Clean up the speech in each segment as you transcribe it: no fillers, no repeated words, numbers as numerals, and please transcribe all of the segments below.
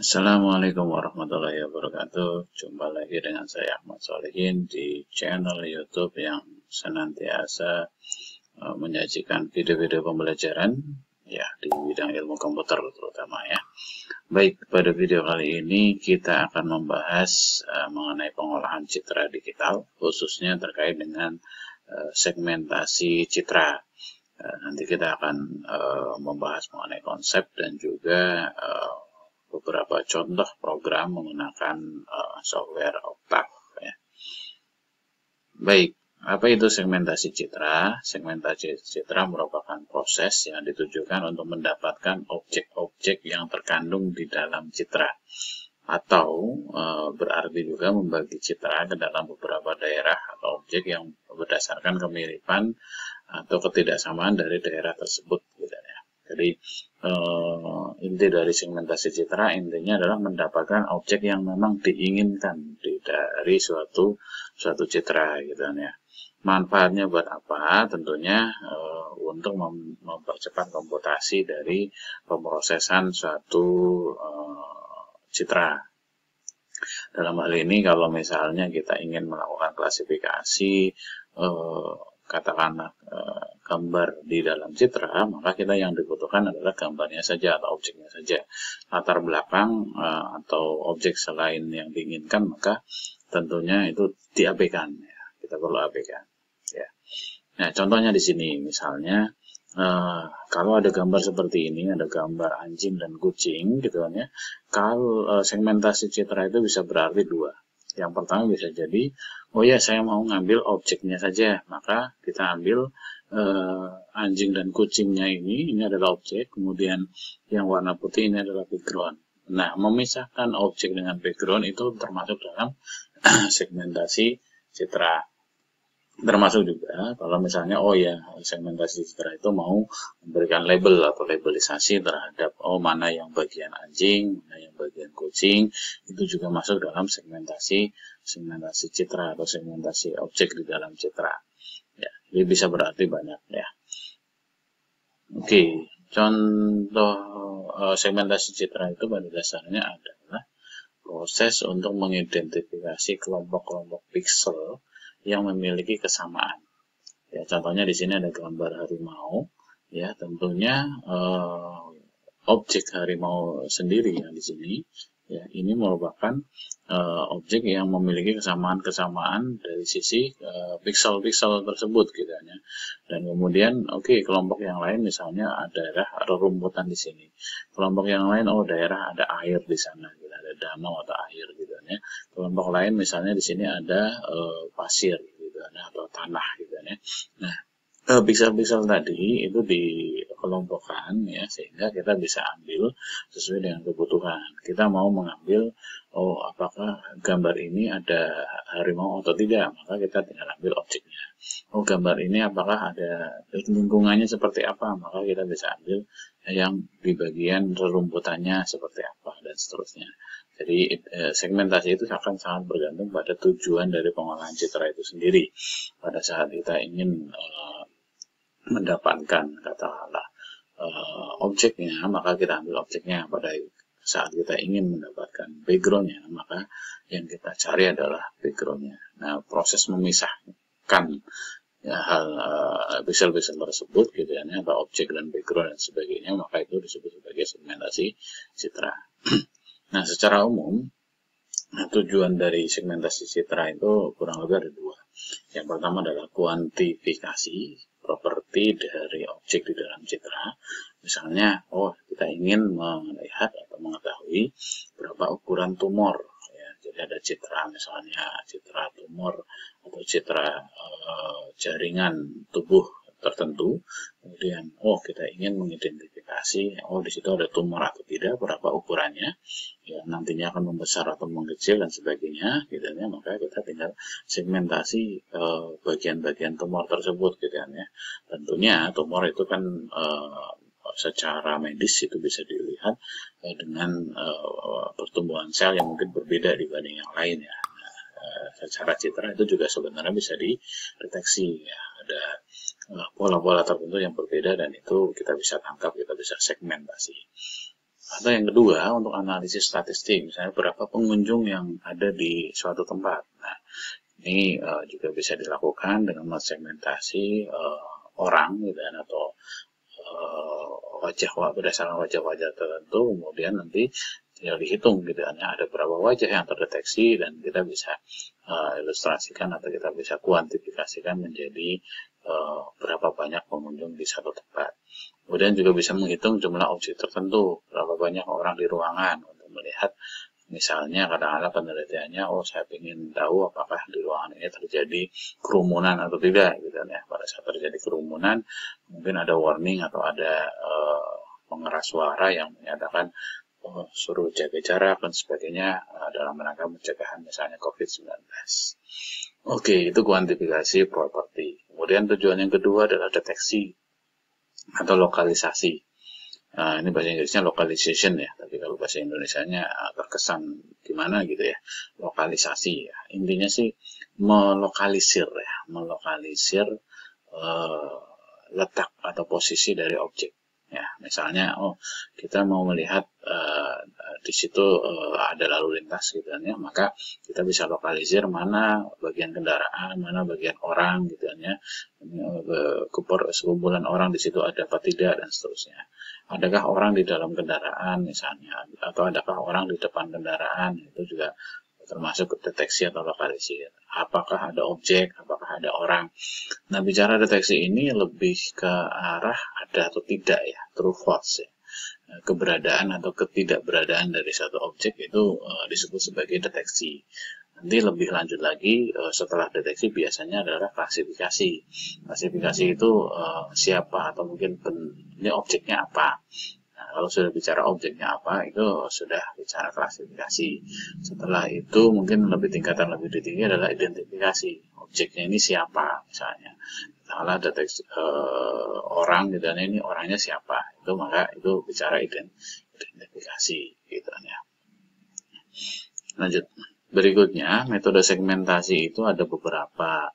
Assalamualaikum warahmatullahi wabarakatuh. Jumpa lagi dengan saya Ahmad Solehin di channel YouTube yang senantiasa menyajikan video-video pembelajaran ya di bidang ilmu komputer terutama ya. Baik, pada video kali ini kita akan membahas mengenai pengolahan citra digital, khususnya terkait dengan segmentasi citra. Nanti kita akan membahas mengenai konsep dan juga beberapa contoh program menggunakan software Octave ya. Baik, apa itu segmentasi citra? Segmentasi citra merupakan proses yang ditujukan untuk mendapatkan objek-objek yang terkandung di dalam citra, atau berarti juga membagi citra ke dalam beberapa daerah atau objek yang berdasarkan kemiripan atau ketidaksamaan dari daerah tersebut gitu ya. Jadi inti dari segmentasi citra intinya adalah mendapatkan objek yang memang diinginkan dari suatu citra gitu ya. Manfaatnya buat apa? Tentunya untuk mempercepat komputasi dari pemrosesan suatu citra. Dalam hal ini kalau misalnya kita ingin melakukan klasifikasi katakanlah gambar di dalam citra, maka kita yang dibutuhkan adalah gambarnya saja atau objeknya saja. Latar belakang atau objek selain yang diinginkan maka tentunya itu diabaikan ya. Kita perlu abaikan ya. Nah, contohnya di sini misalnya kalau ada gambar seperti ini, ada gambar anjing dan kucing gitu kan ya. Kalau segmentasi citra itu bisa berarti dua. Yang pertama bisa jadi, oh ya saya mau ngambil objeknya saja, maka kita ambil anjing dan kucingnya ini adalah objek, kemudian yang warna putih ini adalah background. Nah, memisahkan objek dengan background itu termasuk dalam segmentasi citra. Termasuk juga kalau misalnya oh ya segmentasi citra itu mau memberikan label atau labelisasi terhadap mana yang bagian anjing, mana yang bagian kucing, itu juga masuk dalam segmentasi citra atau segmentasi objek di dalam citra ya. Jadi bisa berarti banyak ya. Oke, contoh segmentasi citra itu pada dasarnya adalah proses untuk mengidentifikasi kelompok-kelompok piksel yang memiliki kesamaan. Ya, contohnya di sini ada gambar harimau. Ya, tentunya objek harimau sendiri yang di sini. Ya, ini merupakan objek yang memiliki kesamaan-kesamaan dari sisi piksel-piksel tersebut gitu ya. Dan kemudian kelompok yang lain misalnya ada daerah rerumputan di sini. Kelompok yang lain daerah ada air di sana gitu, ada danau atau air gitu ya. Kelompok lain misalnya di sini ada pasir gitu atau tanah gitu ya. Nah, piksel-piksel tadi itu dikelompokkan ya sehingga kita bisa ambil sesuai dengan kebutuhan. Kita mau mengambil apakah gambar ini ada harimau atau tidak, maka kita tinggal ambil objeknya. Gambar ini apakah ada lingkungannya seperti apa, maka kita bisa ambil yang di bagian rerumputannya seperti apa dan seterusnya. Jadi segmentasi itu akan sangat bergantung pada tujuan dari pengolahan citra itu sendiri. Pada saat kita ingin mendapatkan katakanlah objeknya, maka kita ambil objeknya. Pada saat kita ingin mendapatkan backgroundnya, maka yang kita cari adalah backgroundnya. Nah, proses memisahkan ya, hal piksel-piksel tersebut gitu ya, atau objek dan background dan sebagainya, maka itu disebut sebagai segmentasi citra. Nah, secara umum tujuan dari segmentasi citra itu kurang lebih ada dua. Yang pertama adalah kuantifikasi properti dari objek di dalam citra. Misalnya, kita ingin melihat atau mengetahui berapa ukuran tumor. Ya, jadi ada citra, misalnya citra tumor atau citra jaringan tubuh tertentu. Kemudian, kita ingin mengidentifikasi, di situ ada tumor atau tidak, berapa ukurannya, ya nantinya akan membesar atau mengecil dan sebagainya, gitu ya. Maka kita tinggal segmentasi bagian-bagian tumor tersebut, gitu ya. Tentunya tumor itu kan secara medis itu bisa dilihat dengan pertumbuhan sel yang mungkin berbeda dibanding yang lain ya. Secara citra itu juga sebenarnya bisa dideteksi ya, ada pola-pola tertentu yang berbeda dan itu kita bisa tangkap, kita bisa segmentasi. Atau yang kedua, untuk analisis statistik, misalnya berapa pengunjung yang ada di suatu tempat. Nah, ini juga bisa dilakukan dengan mensegmentasi orang gitu kan, atau wajah berdasarkan wajah-wajah tertentu, kemudian nanti tinggal dihitung gitu kan, ada berapa wajah yang terdeteksi, dan kita bisa ilustrasikan atau kita bisa kuantifikasikan menjadi berapa banyak pengunjung di satu tempat. Kemudian juga bisa menghitung jumlah objek tertentu, berapa banyak orang di ruangan, untuk melihat misalnya kadang-kadang penelitiannya, saya ingin tahu apakah di ruangan ini terjadi kerumunan atau tidak gitu ya. Pada saat terjadi kerumunan mungkin ada warning atau ada pengeras suara yang menyatakan suruh jaga jarak dan sebagainya dalam rangka pencegahan misalnya COVID-19. Oke, itu kuantifikasi properti. Kemudian tujuan yang kedua adalah deteksi atau lokalisasi. Nah, ini bahasa Inggrisnya localization ya, tapi kalau bahasa Indonesianya terkesan gimana gitu ya, lokalisasi ya. Intinya sih melokalisir ya, melokalisir letak atau posisi dari objek. Ya, misalnya, kita mau melihat di situ ada lalu lintas gitu kan ya, maka kita bisa lokalisir mana bagian kendaraan, mana bagian orang gitu kan ya, sekumpulan orang di situ ada apa tidak dan seterusnya. Adakah orang di dalam kendaraan misalnya, atau adakah orang di depan kendaraan, itu juga termasuk deteksi atau lokalisir. Apakah ada objek, apakah ada orang. Nah, bicara deteksi ini lebih ke arah ada atau tidak ya, true false ya. Keberadaan atau ketidakberadaan dari satu objek itu disebut sebagai deteksi. Nanti lebih lanjut lagi setelah deteksi biasanya adalah klasifikasi. Klasifikasi itu siapa atau mungkin ini objeknya apa. Nah, kalau sudah bicara objeknya apa, itu sudah bicara klasifikasi. Setelah itu mungkin tingkatan lebih tinggi adalah identifikasi. Objeknya ini siapa misalnya. Misalnya deteksi orang gitu, ini orangnya siapa. Itu maka itu bicara identifikasi gitu ya. Lanjut. Berikutnya, metode segmentasi itu ada beberapa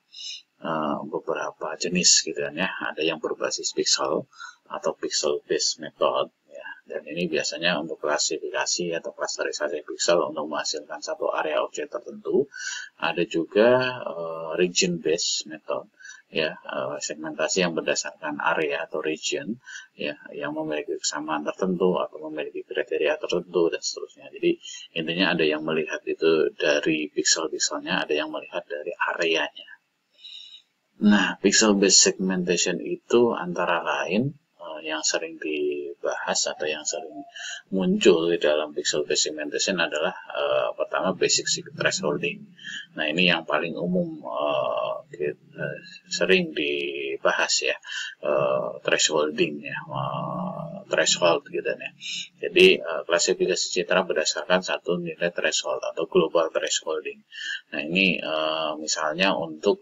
jenis gitu kan ya. Ada yang berbasis pixel atau pixel based method ya. Dan ini biasanya untuk klasifikasi atau klasterisasi pixel untuk menghasilkan satu area objek tertentu. Ada juga region based method ya, segmentasi yang berdasarkan area atau region ya, yang memiliki kesamaan tertentu atau memiliki kriteria tertentu dan seterusnya. Jadi intinya ada yang melihat itu dari pixel-pixelnya, ada yang melihat dari areanya. Nah, pixel based segmentation itu antara lain yang sering dibahas atau yang sering muncul di dalam pixel based segmentation adalah pertama basic thresholding. Nah, ini yang paling umum sering dibahas ya, thresholding ya, threshold gitu ya. Jadi klasifikasi citra berdasarkan satu nilai threshold atau global thresholding. Nah, ini misalnya untuk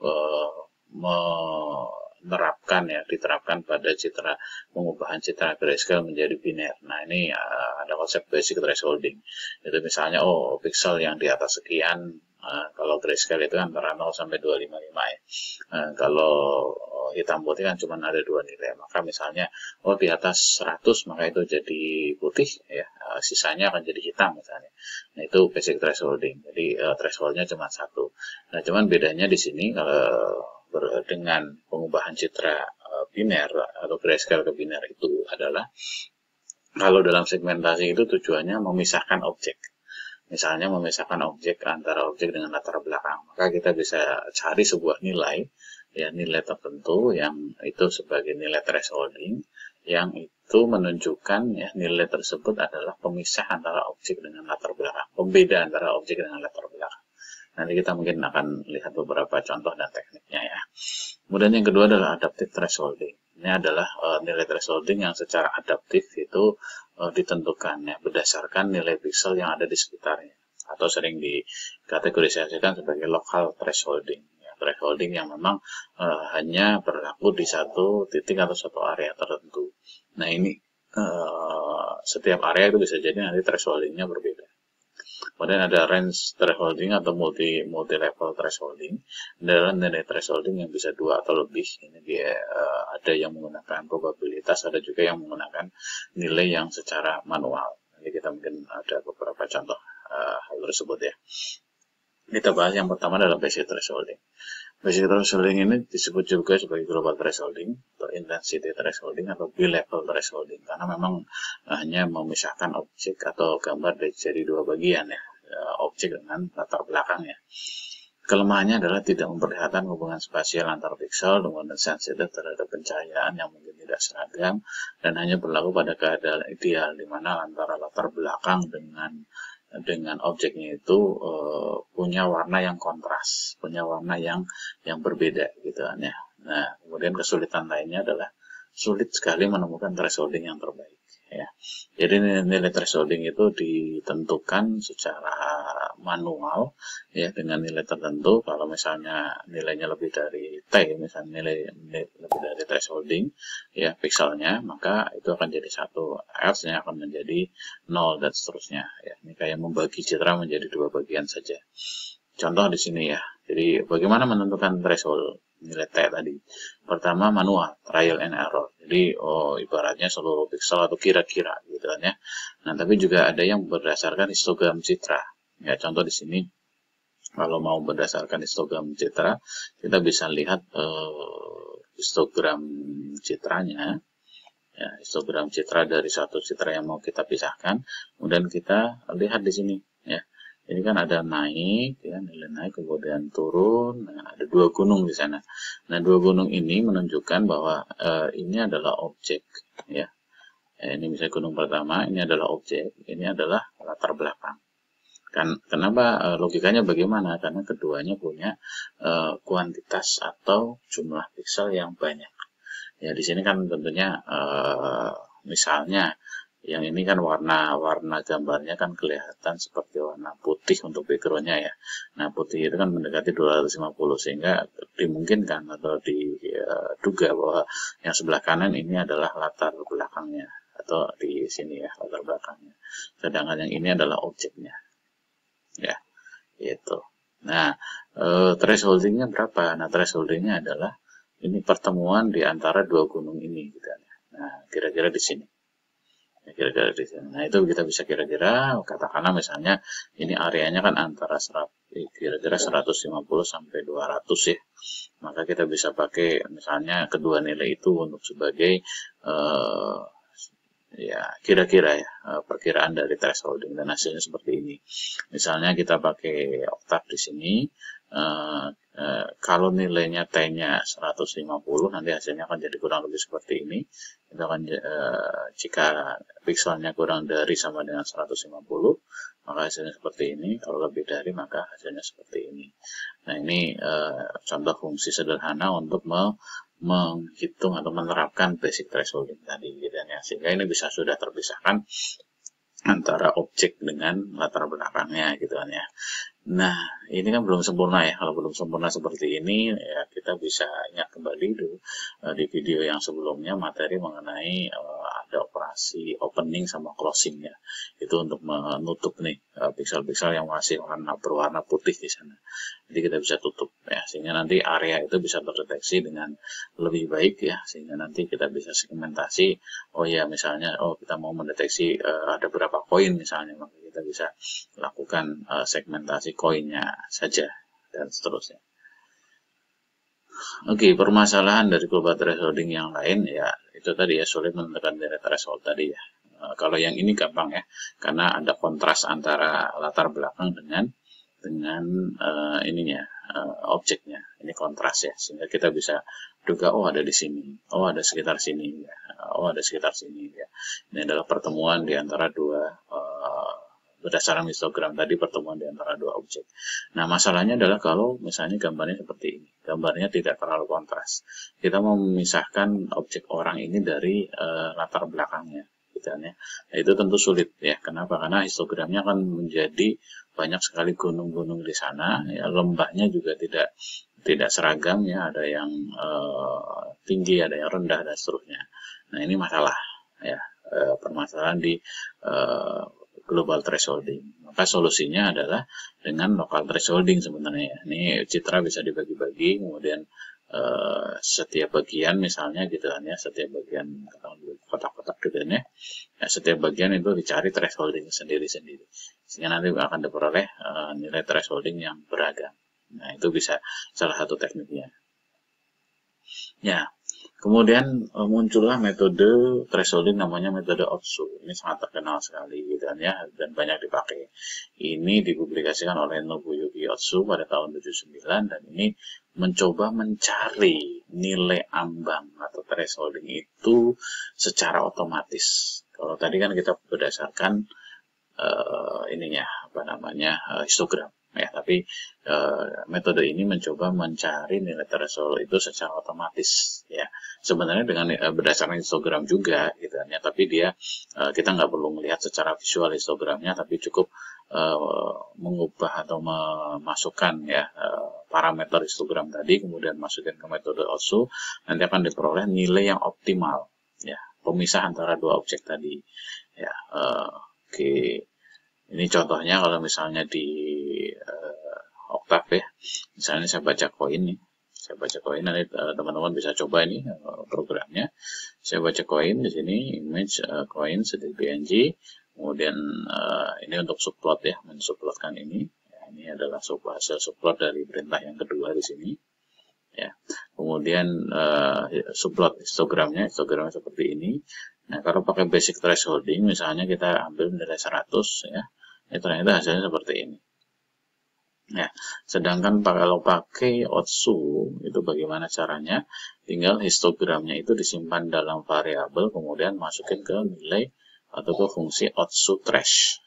diterapkan pada citra, pengubahan citra grayscale menjadi biner. Nah, ini ada konsep basic thresholding. Itu misalnya, pixel yang di atas sekian, kalau grayscale itu kan antara 0 sampai 255 ya. Kalau hitam putih kan cuma ada 2 nilai. Maka misalnya, di atas 100 maka itu jadi putih ya, sisanya akan jadi hitam misalnya. Nah, itu basic thresholding. Jadi thresholdnya cuma 1. Nah, cuman bedanya di sini kalau dengan pengubahan citra biner atau grayscale ke biner itu adalah kalau dalam segmentasi itu tujuannya memisahkan objek. Misalnya memisahkan objek antara objek dengan latar belakang. Maka kita bisa cari sebuah nilai, ya nilai tertentu yang itu sebagai nilai thresholding, yang itu menunjukkan ya nilai tersebut adalah pemisah antara objek dengan latar belakang, pembeda antara objek dengan latar belakang. Nanti kita mungkin akan lihat beberapa contoh dan tekniknya ya. Kemudian yang kedua adalah adaptive thresholding. Ini adalah nilai thresholding yang secara adaptif itu ditentukan ya berdasarkan nilai pixel yang ada di sekitarnya, atau sering dikategorisasikan sebagai local thresholding. Ya, thresholding yang memang hanya berlaku di satu titik atau satu area tertentu. Nah, ini setiap area itu bisa jadi nanti thresholdingnya berbeda. Kemudian ada range thresholding atau multi level thresholding. Adalah nilai thresholding yang bisa 2 atau lebih. Ini dia ada yang menggunakan probabilitas, ada juga yang menggunakan nilai yang secara manual. Nanti kita mungkin ada beberapa contoh hal tersebut ya. Kita bahas yang pertama adalah basic thresholding. Basic thresholding ini disebut juga sebagai global thresholding atau intensity thresholding atau bilevel thresholding karena memang hanya memisahkan objek atau gambar dari dua bagian ya, objek dengan latar belakangnya. Kelemahannya adalah tidak memperlihatkan hubungan spasial antar piksel, kemudian sensitif terhadap pencahayaan yang mungkin tidak seragam, dan hanya berlaku pada keadaan ideal di mana antara latar belakang dengan objeknya itu punya warna yang kontras, punya warna yang berbeda gitu kan ya. Nah, kemudian kesulitan lainnya adalah sulit sekali menemukan thresholding yang terbaik ya. Jadi nilai thresholding itu ditentukan secara manual ya dengan nilai tertentu. Kalau misalnya nilainya lebih dari T, misalnya nilai lebih dari thresholding ya pikselnya, maka itu akan jadi 1, else-nya akan menjadi 0 dan seterusnya ya. Ini kayak membagi citra menjadi dua bagian saja. Contoh di sini ya. Jadi bagaimana menentukan threshold nilai T tadi? Pertama manual, trial and error. Jadi ibaratnya seluruh piksel atau kira-kira gitu kan ya. Nah, tapi juga ada yang berdasarkan histogram citra. Ya, contoh di sini kalau mau berdasarkan histogram citra, kita bisa lihat histogram citranya. Ya, histogram citra dari satu citra yang mau kita pisahkan, kemudian kita lihat di sini ya. Ini kan ada naik, ya, nilai naik, kemudian turun. Nah, ada dua gunung di sana. Nah, dua gunung ini menunjukkan bahwa ini adalah objek, ya. Ini misalnya gunung pertama, ini adalah objek, ini adalah latar belakang. Kenapa logikanya bagaimana? Karena keduanya punya kuantitas atau jumlah piksel yang banyak. Ya, di sini kan tentunya misalnya yang ini kan warna gambarnya kan kelihatan seperti warna putih untuk backgroundnya ya. Nah, putih itu kan mendekati 250 sehingga dimungkinkan atau diduga bahwa yang sebelah kanan ini adalah latar belakangnya atau di sini ya latar belakangnya. Sedangkan yang ini adalah objeknya. Ya, itu. Nah, thresholdingnya berapa? Nah, thresholdingnya adalah ini pertemuan di antara dua gunung ini gitu ya. Nah, kira-kira di sini. Kira-kira di sini. Nah, itu kita bisa kira-kira katakanlah misalnya ini areanya kan antara kira-kira 150 sampai 200 ya. Maka kita bisa pakai misalnya kedua nilai itu untuk sebagai ya kira-kira ya perkiraan dari thresholding dan hasilnya seperti ini. Misalnya kita pakai oktav di sini. Kalau nilainya T-nya 150, nanti hasilnya akan jadi kurang lebih seperti ini. Itu akan jika pikselnya kurang dari sama dengan 150, maka hasilnya seperti ini. Kalau lebih dari, maka hasilnya seperti ini. Nah, ini contoh fungsi sederhana untuk menghitung atau menerapkan basic thresholding tadi, gitu ya. Sehingga ini bisa sudah terpisahkan antara objek dengan latar belakangnya, gitu kan ya. Nah, ini kan belum sempurna ya. Kalau belum sempurna seperti ini, ya kita bisa ingat kembali dulu di video yang sebelumnya materi mengenai ada operasi opening sama closing ya. Itu untuk menutup nih piksel-piksel yang masih berwarna putih di sana. Jadi kita bisa tutup ya, sehingga nanti area itu bisa terdeteksi dengan lebih baik ya, sehingga nanti kita bisa segmentasi. Oh ya, misalnya kita mau mendeteksi ada berapa koin misalnya, maka kita bisa lakukan segmentasi koinnya saja dan seterusnya. Oke, permasalahan dari global thresholding yang lain ya itu tadi ya, sulit menentukan nilai threshold tadi ya. Kalau yang ini gampang ya, karena ada kontras antara latar belakang dengan ininya objeknya. Ini kontras ya, sehingga kita bisa duga ada di sini, ada sekitar sini ya, ada sekitar sini ya. Ini adalah pertemuan di antara dua berdasarkan histogram tadi, pertemuan di antara dua objek. Nah, masalahnya adalah kalau misalnya gambarnya seperti ini, gambarnya tidak terlalu kontras. Kita mau memisahkan objek orang ini dari latar belakangnya, gitu ya. Nah, itu tentu sulit ya. Kenapa? Karena histogramnya akan menjadi banyak sekali gunung-gunung di sana. Ya, lembahnya juga tidak seragam ya. Ada yang tinggi, ada yang rendah dan seterusnya. Nah, ini masalah ya, permasalahan di global thresholding. Maka solusinya adalah dengan local thresholding sebenarnya. Ini citra bisa dibagi-bagi, kemudian setiap bagian misalnya gitu kan ya, setiap bagian kotak-kotak gitu kan ya, setiap bagian itu dicari thresholding sendiri-sendiri, sehingga nanti akan diperoleh nilai thresholding yang beragam. Nah, itu bisa salah satu tekniknya. Ya, kemudian muncullah metode thresholding namanya metode Otsu. Ini sangat terkenal sekali gitu kan ya, dan banyak dipakai. Ini dipublikasikan oleh Nobuyuki Otsu pada tahun 79, dan ini mencoba mencari nilai ambang atau thresholding itu secara otomatis. Kalau tadi kan kita berdasarkan histogram ya, tapi metode ini mencoba mencari nilai threshold itu secara otomatis ya, sebenarnya dengan berdasarkan histogram juga gitu kan ya, tapi kita nggak perlu melihat secara visual histogramnya, tapi cukup mengubah atau memasukkan ya parameter histogram tadi, kemudian masukin ke metode Otsu, nanti akan diperoleh nilai yang optimal ya, pemisah antara dua objek tadi ya. Oke. Ini contohnya kalau misalnya di Octave ya, misalnya saya baca koin nih, nanti teman-teman bisa coba ini programnya. Saya baca koin di sini, image coin .png, kemudian ini untuk subplot ya, mensubplotkan ini. Ya, ini adalah hasil subplot dari perintah yang kedua di sini. Ya, kemudian subplot histogramnya seperti ini. Nah, kalau pakai basic thresholding, misalnya kita ambil nilai 100 ya, ternyata hasilnya seperti ini. Ya, sedangkan kalau pakai Otsu itu bagaimana caranya? Tinggal histogramnya itu disimpan dalam variabel, kemudian masukin ke nilai atau ke fungsi Otsu thresh.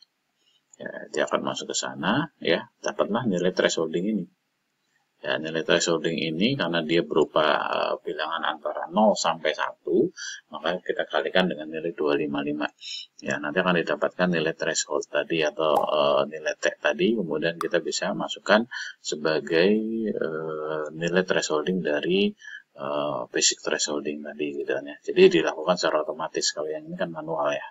Ya, dia akan masuk ke sana, ya, dapatlah nilai thresholding ini. Ya, nilai thresholding ini karena dia berupa bilangan antara 0 sampai 1, maka kita kalikan dengan nilai 255. Ya, nanti akan didapatkan nilai threshold tadi atau nilai T tadi, kemudian kita bisa masukkan sebagai nilai thresholding dari basic thresholding tadi gitu kan ya. Jadi dilakukan secara otomatis. Kalau yang ini kan manual ya.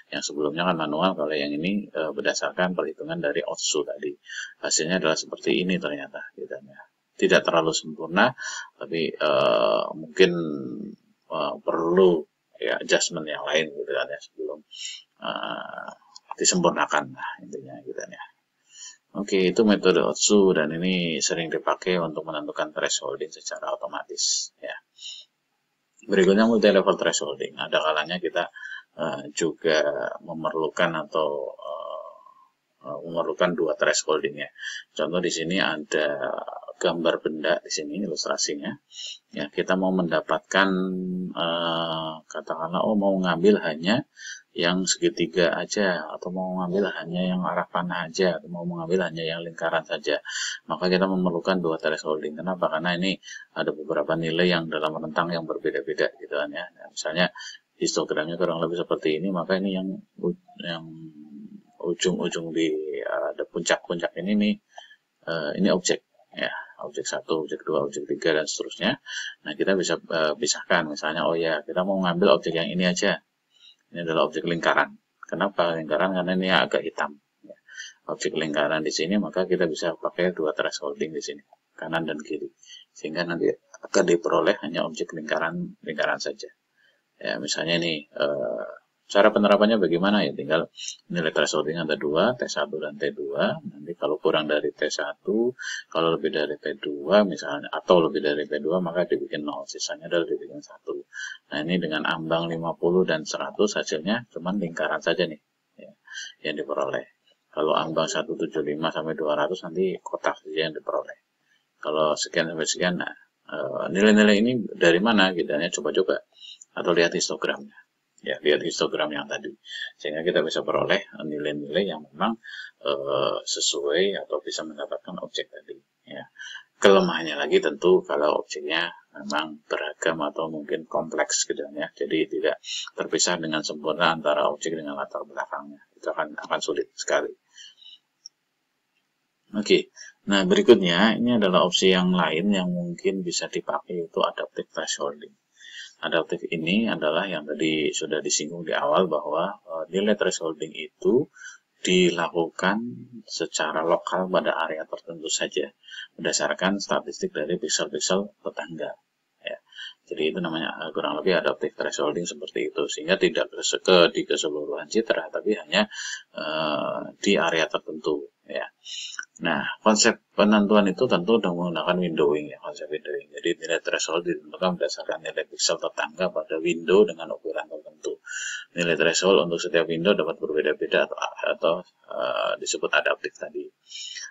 Yang sebelumnya kan manual, kalau yang ini berdasarkan perhitungan dari Otsu tadi. Hasilnya adalah seperti ini ternyata gitu kan ya. Tidak terlalu sempurna, tapi mungkin perlu ya adjustment yang lain gitu kan ya sebelum disempurnakan, nah intinya gitu kan ya. Oke, itu metode Otsu, dan ini sering dipakai untuk menentukan thresholding secara otomatis ya. Berikutnya multi level thresholding. Ada kalanya kita juga memerlukan dua thresholding ya. Contoh di sini ada gambar benda di sini ilustrasinya. Ya, kita mau mendapatkan katakanlah mau ngambil hanya yang segitiga aja, atau mau mengambil hanya yang arah panah aja, atau mau mengambil hanya yang lingkaran saja, maka kita memerlukan dua thresholding. Kenapa? Karena ini ada beberapa nilai yang dalam rentang yang berbeda-beda gitu kan ya. Nah, misalnya histogramnya kurang lebih seperti ini, maka ini yang ujung-ujung di ada puncak-puncak ini nih, ini objek ya, objek 1, objek 2, objek 3 dan seterusnya. Nah, kita bisa pisahkan, misalnya kita mau ngambil objek yang ini aja. Ini adalah objek lingkaran. Kenapa lingkaran? Karena ini agak hitam. Ya. Objek lingkaran di sini, maka kita bisa pakai dua thresholding di sini, kanan dan kiri, sehingga nanti akan diperoleh hanya objek lingkaran saja. Ya, misalnya ini cara penerapannya bagaimana ya? Tinggal nilai thresholding ada 2, T1 dan T2. Nanti kalau kurang dari T1, kalau lebih dari T2 misalnya, atau lebih dari T2, maka dibikin 0, sisanya adalah dibikin 1. Nah, ini dengan ambang 50 dan 100 hasilnya cuman lingkaran saja nih ya, yang diperoleh. Kalau ambang 175 sampai 200 nanti kotak saja yang diperoleh. Kalau sekian sampai sekian, nah nilai-nilai ini dari mana gitu ya, coba-coba atau lihat histogramnya. Ya, lihat histogram yang tadi, sehingga kita bisa peroleh nilai-nilai yang memang sesuai atau bisa mendapatkan objek tadi ya. Kelemahannya lagi tentu kalau objeknya memang beragam atau mungkin kompleks gitu ya, jadi tidak terpisah dengan sempurna antara objek dengan latar belakangnya, itu akan sulit sekali. Oke, nah berikutnya ini adalah opsi yang lain yang mungkin bisa dipakai, itu adaptive thresholding. Adaptif ini adalah yang tadi sudah disinggung di awal, bahwa nilai thresholding itu dilakukan secara lokal pada area tertentu saja berdasarkan statistik dari pixel-pixel tetangga. Ya. Jadi itu namanya kurang lebih adaptive thresholding seperti itu, sehingga tidak di keseluruhan citra, tapi hanya di area tertentu. Ya. Nah, konsep penentuan itu tentu menggunakan windowing ya, konsep windowing. Jadi nilai threshold ditentukan berdasarkan nilai pixel tetangga pada window dengan ukuran tertentu. Nilai threshold untuk setiap window dapat berbeda-beda atau disebut adaptif tadi.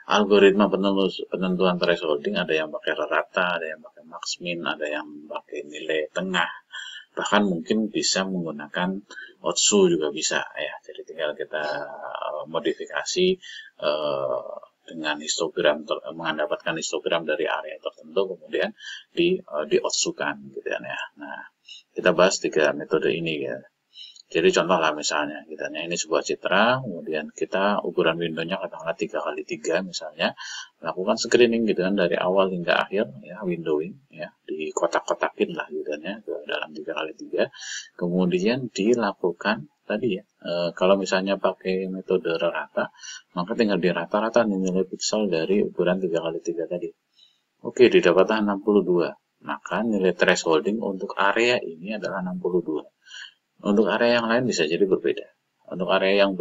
Algoritma penentuan thresholding ada yang pakai rata, ada yang pakai max min, ada yang pakai nilai tengah. Bahkan mungkin bisa menggunakan Otsu juga bisa ya. Jadi tinggal kita modifikasi dengan histogram, mendapatkan histogram dari area tertentu, kemudian di Otsukan gitu ya. Nah, kita bahas 3 metode ini ya. Jadi contoh lah misalnya, ini sebuah citra, kemudian kita ukuran windownya katakanlah 3x3 misalnya, lakukan screening gitu kan dari awal hingga akhir ya, windowing ya, di kotak-kotakin lah gitu ya, ke dalam 3x3, kemudian dilakukan tadi ya, kalau misalnya pakai metode rata, maka tinggal di rata-rata nilai pixel dari ukuran 3x3 tadi. Oke, didapatlah 62, maka nilai thresholding untuk area ini adalah 62. Untuk area yang lain bisa jadi berbeda. Untuk area yang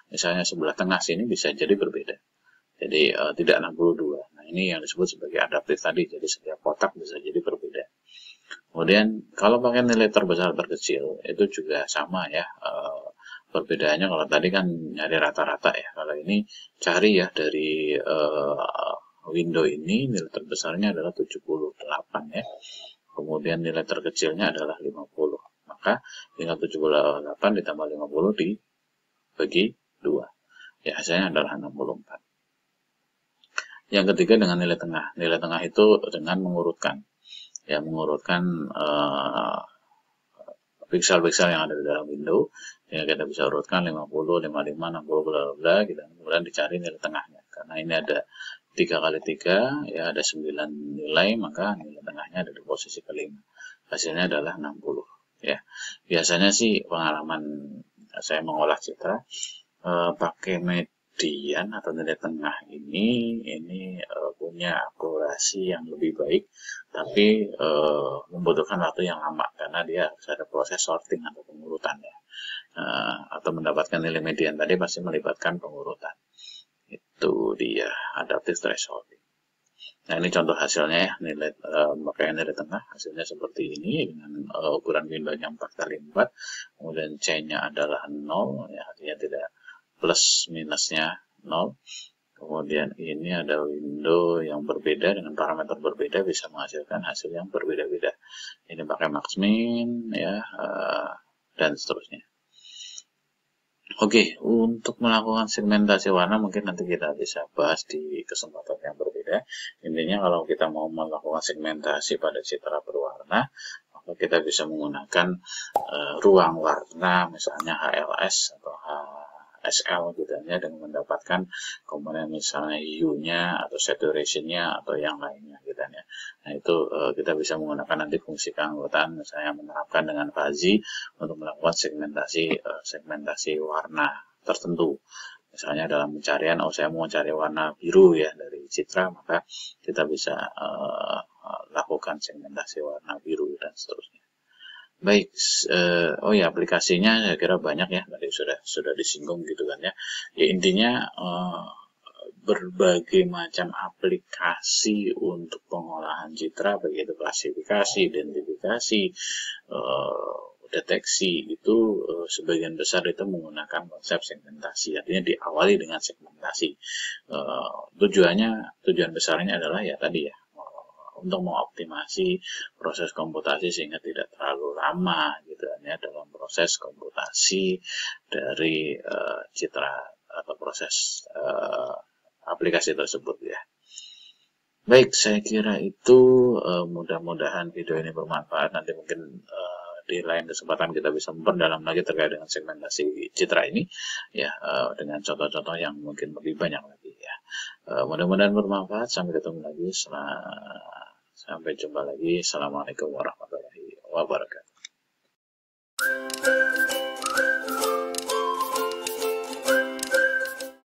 misalnya sebelah tengah sini bisa jadi berbeda. Jadi tidak 62. Nah, ini yang disebut sebagai adaptif tadi. Jadi setiap kotak bisa jadi berbeda. Kemudian kalau pakai nilai terbesar terkecil itu juga sama ya. Perbedaannya kalau tadi kan nyari rata-rata ya. Kalau ini cari ya dari window ini nilai terbesarnya adalah 78 ya. Kemudian nilai terkecilnya adalah 50. Maka tinggal 78 ditambah 50 dibagi 2. Ya, hasilnya adalah 64. Yang ketiga dengan nilai tengah. Nilai tengah itu dengan mengurutkan. Ya, mengurutkan pixel-pixel yang ada di dalam window. Sehingga kita bisa urutkan 50, 55, 60, bla bla gitu. Kemudian dicari nilai tengahnya. Karena ini ada 3x3, ya ada 9 nilai, maka nilai tengahnya ada di posisi kelima. Hasilnya adalah 60. Ya, biasanya sih pengalaman saya mengolah citra pakai median atau nilai tengah ini punya akurasi yang lebih baik, tapi membutuhkan waktu yang lama karena dia harus ada proses sorting atau pengurutan ya. Atau mendapatkan nilai median tadi pasti melibatkan pengurutan. Itu dia adaptive thresholding. Nah, ini contoh hasilnya ya, pakai nilai tengah, hasilnya seperti ini dengan ukuran window-nya 4x4, kemudian C-nya adalah 0, ya artinya tidak plus minusnya 0. Kemudian ini ada window yang berbeda dengan parameter berbeda bisa menghasilkan hasil yang berbeda-beda. Ini pakai max min ya, dan seterusnya. Oke, untuk melakukan segmentasi warna mungkin nanti kita bisa bahas di kesempatan yang berbeda. Intinya kalau kita mau melakukan segmentasi pada citra berwarna, maka kita bisa menggunakan ruang warna, misalnya HLS atau HSL gitu ya, dengan mendapatkan komponen misalnya hue-nya atau saturation-nya atau yang lainnya gitu ya. Nah, itu kita bisa menggunakan nanti fungsi keanggotaan misalnya menerapkan dengan fuzzy untuk melakukan segmentasi warna tertentu. Misalnya dalam pencarian, saya mau cari warna biru ya dari citra, maka kita bisa lakukan segmentasi warna biru dan seterusnya. Baik, aplikasinya saya kira banyak ya, tadi sudah disinggung gitu kan ya. Ya intinya berbagai macam aplikasi untuk pengolahan citra, baik itu klasifikasi, identifikasi, deteksi itu sebagian besar itu menggunakan konsep segmentasi, artinya diawali dengan segmentasi. Tujuan besarnya adalah ya tadi ya, untuk mengoptimasi proses komputasi sehingga tidak terlalu lama gitu ya dalam proses komputasi dari citra atau proses aplikasi tersebut ya. Baik, saya kira itu mudah-mudahan video ini bermanfaat. Nanti mungkin di lain kesempatan kita bisa memperdalam lagi terkait dengan segmentasi citra ini ya, dengan contoh-contoh yang mungkin lebih banyak lagi ya. Mudah-mudahan bermanfaat. Sampai ketemu lagi. Sampai jumpa lagi. Assalamualaikum warahmatullahi wabarakatuh.